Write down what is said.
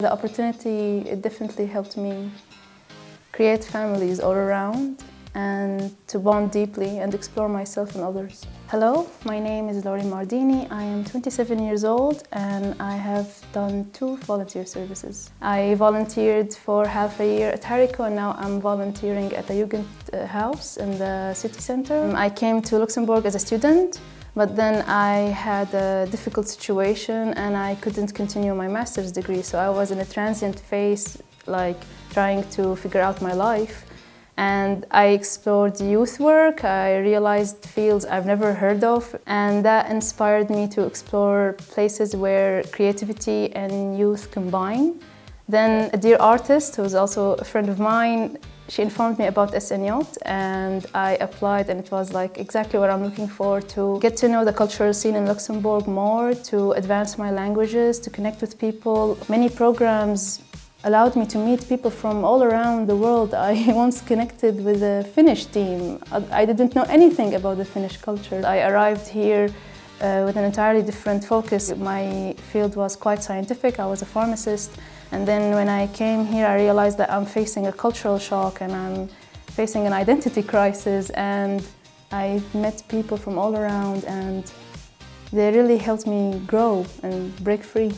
The opportunity, it definitely helped me create families all around and to bond deeply and explore myself and others. Hello, my name is Lourin. I am 27 years old and I have done 2 volunteer services. I volunteered for half a year at Hariko and now I'm volunteering at the Jugendhaus in the city center. I came to Luxembourg as a student, but then I had a difficult situation and I couldn't continue my master's degree, so I was in a transient phase, like trying to figure out my life. And I explored youth work, I realized fields I've never heard of, and that inspired me to explore places where creativity and youth combine. Then a dear artist, who is also a friend of mine, she informed me about SNJ and I applied, and it was like exactly what I'm looking for, to get to know the cultural scene in Luxembourg more, to advance my languages, to connect with people. Many programs allowed me to meet people from all around the world. I once connected with a Finnish team. I didn't know anything about the Finnish culture. I arrived here with an entirely different focus. My field was quite scientific. I was a pharmacist. And then when I came here, I realized that I'm facing a cultural shock and I'm facing an identity crisis. And I met people from all around and they really helped me grow and break free.